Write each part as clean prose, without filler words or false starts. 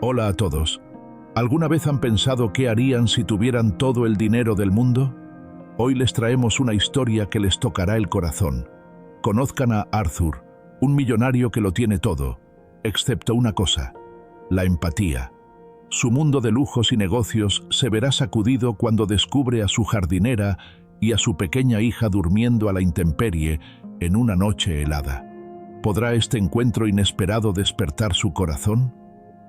Hola a todos. ¿Alguna vez han pensado qué harían si tuvieran todo el dinero del mundo? Hoy les traemos una historia que les tocará el corazón. Conozcan a Arthur, un millonario que lo tiene todo, excepto una cosa: la empatía. Su mundo de lujos y negocios se verá sacudido cuando descubre a su jardinera y a su pequeña hija durmiendo a la intemperie en una noche helada. ¿Podrá este encuentro inesperado despertar su corazón?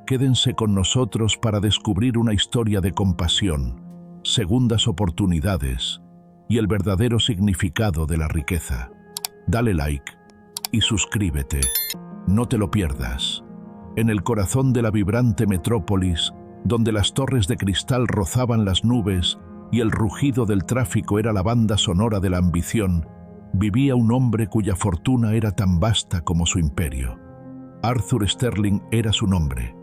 Quédense con nosotros para descubrir una historia de compasión, segundas oportunidades y el verdadero significado de la riqueza. Dale like y suscríbete. No te lo pierdas. En el corazón de la vibrante metrópolis, donde las torres de cristal rozaban las nubes y el rugido del tráfico era la banda sonora de la ambición, vivía un hombre cuya fortuna era tan vasta como su imperio. Arthur Sterling era su nombre.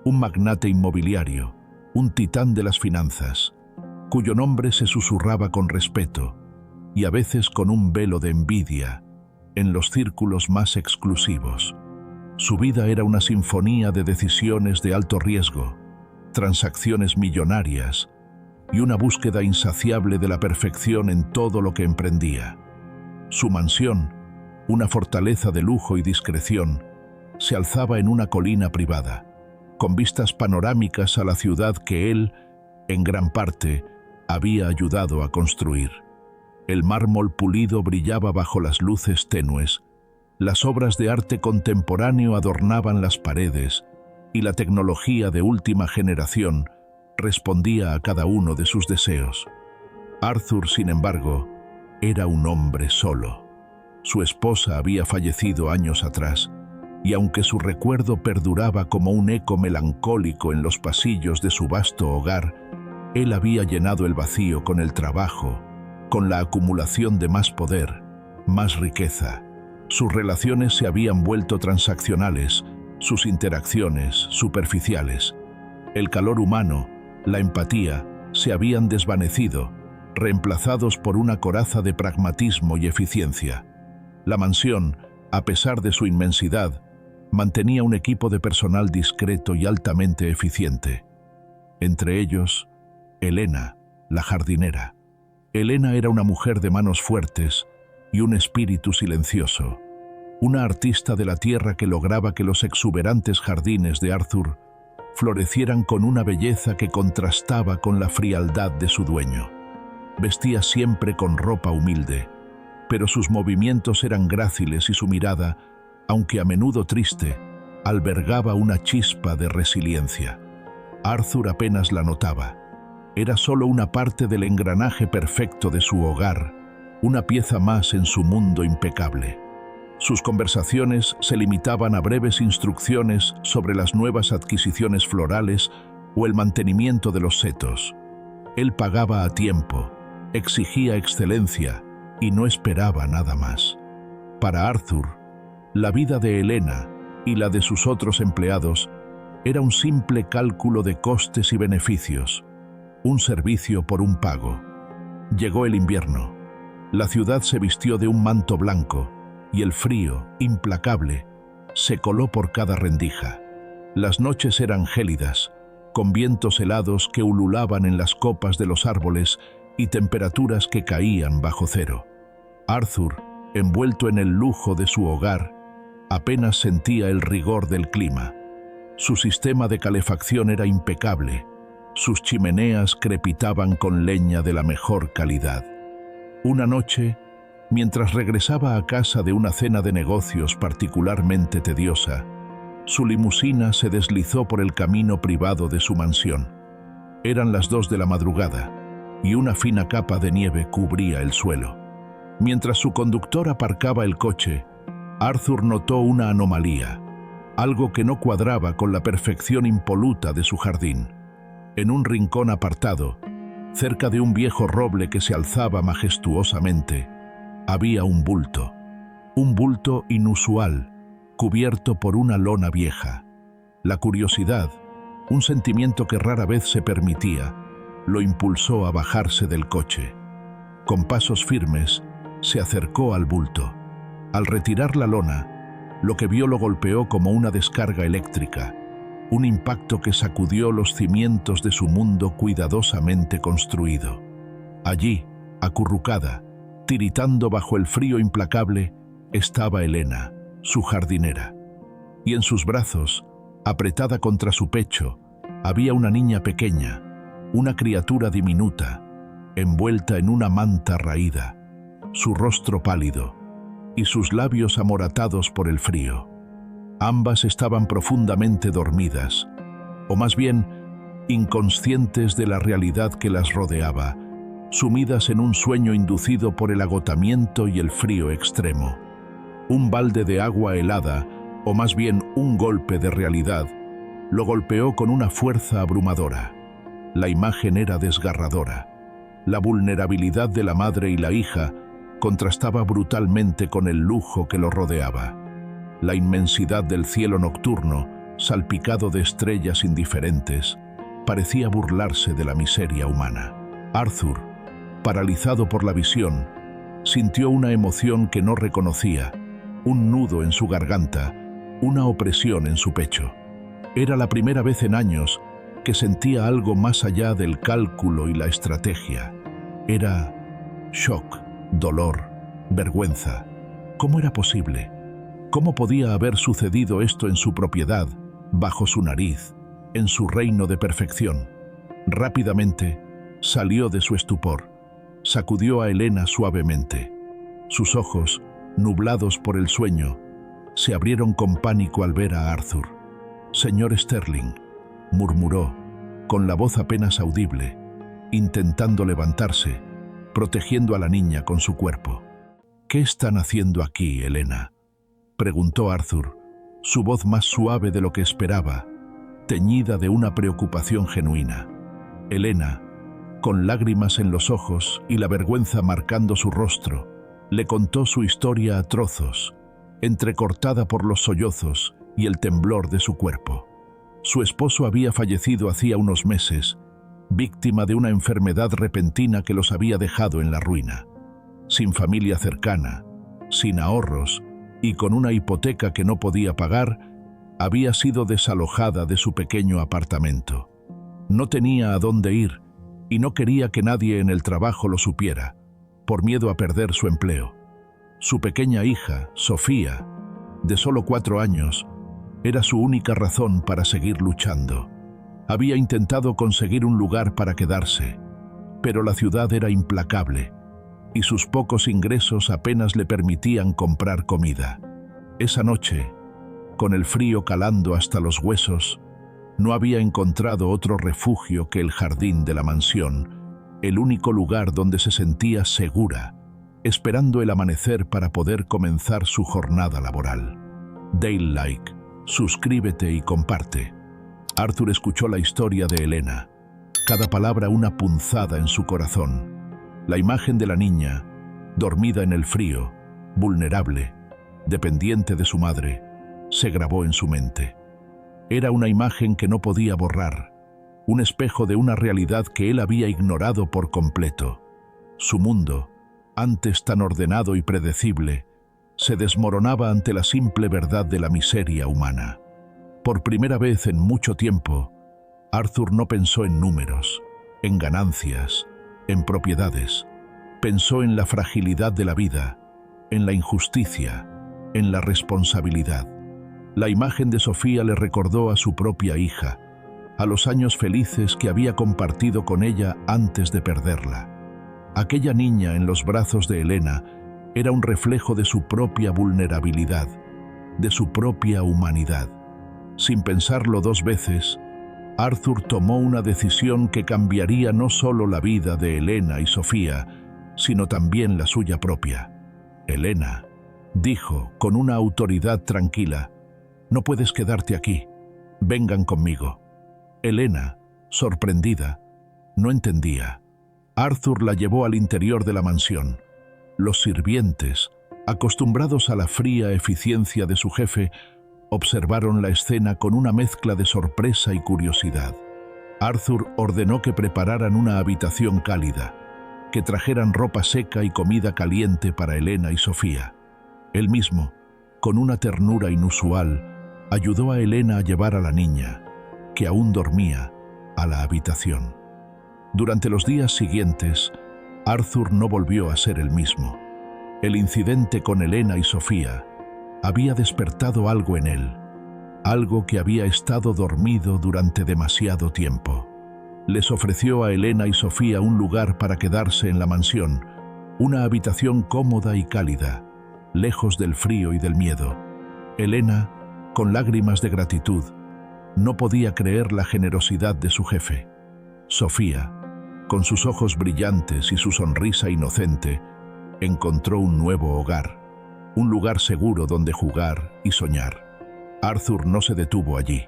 Un magnate inmobiliario, un titán de las finanzas, cuyo nombre se susurraba con respeto y a veces con un velo de envidia en los círculos más exclusivos. Su vida era una sinfonía de decisiones de alto riesgo, transacciones millonarias y una búsqueda insaciable de la perfección en todo lo que emprendía. Su mansión, una fortaleza de lujo y discreción, se alzaba en una colina privada, con vistas panorámicas a la ciudad que él, en gran parte, había ayudado a construir. El mármol pulido brillaba bajo las luces tenues, las obras de arte contemporáneo adornaban las paredes y la tecnología de última generación respondía a cada uno de sus deseos. Arthur, sin embargo, era un hombre solo. Su esposa había fallecido años atrás, y aunque su recuerdo perduraba como un eco melancólico en los pasillos de su vasto hogar, él había llenado el vacío con el trabajo, con la acumulación de más poder, más riqueza. Sus relaciones se habían vuelto transaccionales, sus interacciones superficiales. El calor humano, la empatía, se habían desvanecido, reemplazados por una coraza de pragmatismo y eficiencia. La mansión, a pesar de su inmensidad, mantenía un equipo de personal discreto y altamente eficiente. Entre ellos, Elena, la jardinera. Elena era una mujer de manos fuertes y un espíritu silencioso, una artista de la tierra que lograba que los exuberantes jardines de Arthur florecieran con una belleza que contrastaba con la frialdad de su dueño. Vestía siempre con ropa humilde, pero sus movimientos eran gráciles y su mirada, aunque a menudo triste, albergaba una chispa de resiliencia. Arthur apenas la notaba. Era solo una parte del engranaje perfecto de su hogar, una pieza más en su mundo impecable. Sus conversaciones se limitaban a breves instrucciones sobre las nuevas adquisiciones florales o el mantenimiento de los setos. Él pagaba a tiempo, exigía excelencia y no esperaba nada más. Para Arthur, la vida de Elena y la de sus otros empleados era un simple cálculo de costes y beneficios, un servicio por un pago. Llegó el invierno. La ciudad se vistió de un manto blanco y el frío, implacable, se coló por cada rendija. Las noches eran gélidas, con vientos helados que ululaban en las copas de los árboles y temperaturas que caían bajo cero. Arthur, envuelto en el lujo de su hogar, apenas sentía el rigor del clima. Su sistema de calefacción era impecable. Sus chimeneas crepitaban con leña de la mejor calidad. Una noche, mientras regresaba a casa de una cena de negocios particularmente tediosa, su limusina se deslizó por el camino privado de su mansión. Eran las 2 de la madrugada y una fina capa de nieve cubría el suelo. Mientras su conductor aparcaba el coche, Arthur notó una anomalía, algo que no cuadraba con la perfección impoluta de su jardín. En un rincón apartado, cerca de un viejo roble que se alzaba majestuosamente, había un bulto inusual, cubierto por una lona vieja. La curiosidad, un sentimiento que rara vez se permitía, lo impulsó a bajarse del coche. Con pasos firmes, se acercó al bulto. Al retirar la lona, lo que vio lo golpeó como una descarga eléctrica. un impacto que sacudió los cimientos de su mundo cuidadosamente construido. Allí, acurrucada, tiritando bajo el frío implacable, estaba Elena, su jardinera. Y en sus brazos, apretada contra su pecho, había una niña pequeña, una criatura diminuta, envuelta en una manta raída, su rostro pálido y sus labios amoratados por el frío. Ambas estaban profundamente dormidas, o más bien, inconscientes de la realidad que las rodeaba, sumidas en un sueño inducido por el agotamiento y el frío extremo. Un balde de agua helada, o más bien un golpe de realidad, lo golpeó con una fuerza abrumadora. La imagen era desgarradora. La vulnerabilidad de la madre y la hija contrastaba brutalmente con el lujo que lo rodeaba. La inmensidad del cielo nocturno, salpicado de estrellas indiferentes, parecía burlarse de la miseria humana. Arthur, paralizado por la visión, sintió una emoción que no reconocía, un nudo en su garganta, una opresión en su pecho. Era la primera vez en años que sentía algo más allá del cálculo y la estrategia. Era shock, dolor, vergüenza. ¿Cómo era posible? ¿Cómo podía haber sucedido esto en su propiedad, bajo su nariz, en su reino de perfección? Rápidamente salió de su estupor. Sacudió a Elena suavemente. Sus ojos, nublados por el sueño, se abrieron con pánico al ver a Arthur. «Señor Sterling», murmuró, con la voz apenas audible, intentando levantarse, protegiendo a la niña con su cuerpo. «¿Qué están haciendo aquí, Elena?», preguntó Arthur, su voz más suave de lo que esperaba, teñida de una preocupación genuina. Elena, con lágrimas en los ojos y la vergüenza marcando su rostro, le contó su historia a trozos, entrecortada por los sollozos y el temblor de su cuerpo. Su esposo había fallecido hacía unos meses, víctima de una enfermedad repentina que los había dejado en la ruina. Sin familia cercana, sin ahorros y con una hipoteca que no podía pagar, había sido desalojada de su pequeño apartamento. No tenía a dónde ir y no quería que nadie en el trabajo lo supiera, por miedo a perder su empleo. Su pequeña hija, Sofía, de solo 4 años, era su única razón para seguir luchando. Había intentado conseguir un lugar para quedarse, pero la ciudad era implacable y sus pocos ingresos apenas le permitían comprar comida. Esa noche, con el frío calando hasta los huesos, no había encontrado otro refugio que el jardín de la mansión, el único lugar donde se sentía segura, esperando el amanecer para poder comenzar su jornada laboral. Dale like, suscríbete y comparte. Arthur escuchó la historia de Elena, cada palabra una punzada en su corazón. La imagen de la niña, dormida en el frío, vulnerable, dependiente de su madre, se grabó en su mente. Era una imagen que no podía borrar, un espejo de una realidad que él había ignorado por completo. Su mundo, antes tan ordenado y predecible, se desmoronaba ante la simple verdad de la miseria humana. Por primera vez en mucho tiempo, Arthur no pensó en números, en ganancias, en propiedades. Pensó en la fragilidad de la vida, en la injusticia, en la responsabilidad. La imagen de Sofía le recordó a su propia hija, a los años felices que había compartido con ella antes de perderla. Aquella niña en los brazos de Elena era un reflejo de su propia vulnerabilidad, de su propia humanidad. Sin pensarlo 2 veces, Arthur tomó una decisión que cambiaría no solo la vida de Elena y Sofía, sino también la suya propia. «Elena», dijo con una autoridad tranquila, «no puedes quedarte aquí. Vengan conmigo». Elena, sorprendida, no entendía. Arthur la llevó al interior de la mansión. Los sirvientes, acostumbrados a la fría eficiencia de su jefe, observaron la escena con una mezcla de sorpresa y curiosidad. Arthur ordenó que prepararan una habitación cálida, que trajeran ropa seca y comida caliente para Elena y Sofía. Él mismo, con una ternura inusual, ayudó a Elena a llevar a la niña, que aún dormía, a la habitación. Durante los días siguientes, Arthur no volvió a ser el mismo. El incidente con Elena y Sofía había despertado algo en él, algo que había estado dormido durante demasiado tiempo. Les ofreció a Elena y Sofía un lugar para quedarse en la mansión, una habitación cómoda y cálida, lejos del frío y del miedo. Elena, con lágrimas de gratitud, no podía creer la generosidad de su jefe. Sofía, con sus ojos brillantes y su sonrisa inocente, encontró un nuevo hogar, un lugar seguro donde jugar y soñar. Arthur no se detuvo allí.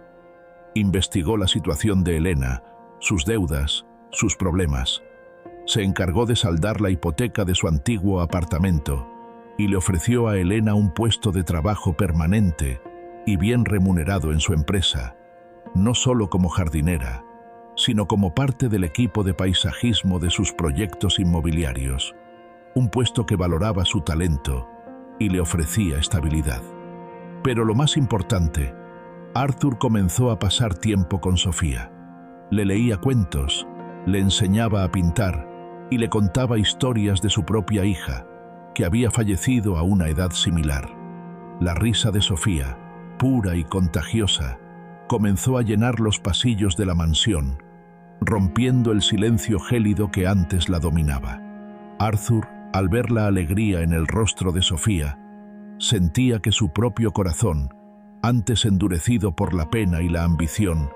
Investigó la situación de Elena, sus deudas, sus problemas. Se encargó de saldar la hipoteca de su antiguo apartamento y le ofreció a Elena un puesto de trabajo permanente y bien remunerado en su empresa, no solo como jardinera, sino como parte del equipo de paisajismo de sus proyectos inmobiliarios, un puesto que valoraba su talento y le ofrecía estabilidad. Pero lo más importante, Arthur comenzó a pasar tiempo con Sofía. Le leía cuentos, le enseñaba a pintar y le contaba historias de su propia hija, que había fallecido a una edad similar. La risa de Sofía, pura y contagiosa, comenzó a llenar los pasillos de la mansión, rompiendo el silencio gélido que antes la dominaba. Arthur, al ver la alegría en el rostro de Sofía, sentía que su propio corazón, antes endurecido por la pena y la ambición,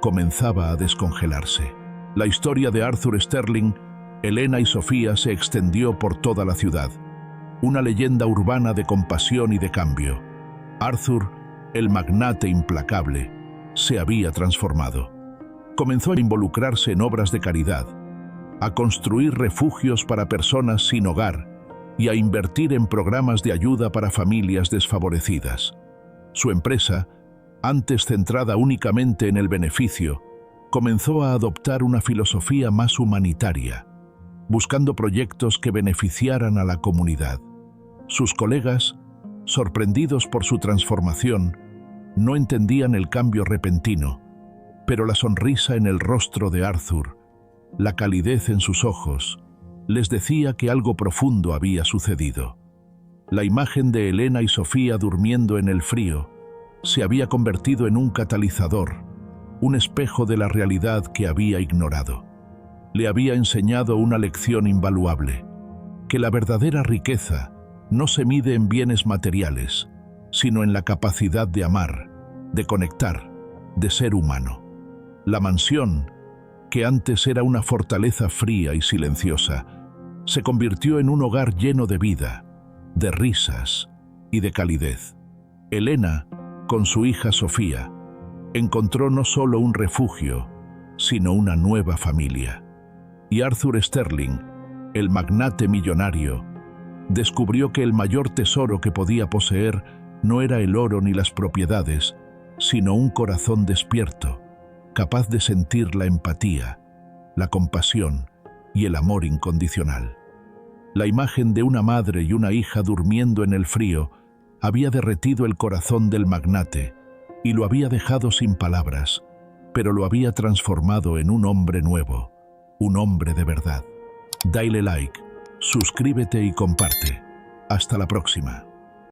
comenzaba a descongelarse. La historia de Arthur Sterling, Elena y Sofía se extendió por toda la ciudad, una leyenda urbana de compasión y de cambio. Arthur, el magnate implacable, se había transformado. Comenzó a involucrarse en obras de caridad, a construir refugios para personas sin hogar y a invertir en programas de ayuda para familias desfavorecidas. Su empresa, antes centrada únicamente en el beneficio, comenzó a adoptar una filosofía más humanitaria, buscando proyectos que beneficiaran a la comunidad. Sus colegas, sorprendidos por su transformación, no entendían el cambio repentino, pero la sonrisa en el rostro de Arthur, la calidez en sus ojos, les decía que algo profundo había sucedido. La imagen de Elena y Sofía durmiendo en el frío se había convertido en un catalizador, un espejo de la realidad que había ignorado. Le había enseñado una lección invaluable, que la verdadera riqueza no se mide en bienes materiales, sino en la capacidad de amar, de conectar, de ser humano. La mansión, que antes era una fortaleza fría y silenciosa, se convirtió en un hogar lleno de vida, de risas y de calidez. Elena, con su hija Sofía, encontró no solo un refugio, sino una nueva familia. Y Arthur Sterling, el magnate millonario, descubrió que el mayor tesoro que podía poseer no era el oro ni las propiedades, sino un corazón despierto, capaz de sentir la empatía, la compasión y el amor incondicional. La imagen de una madre y una hija durmiendo en el frío había derretido el corazón del magnate y lo había dejado sin palabras, pero lo había transformado en un hombre nuevo, un hombre de verdad. Dale like, suscríbete y comparte. Hasta la próxima.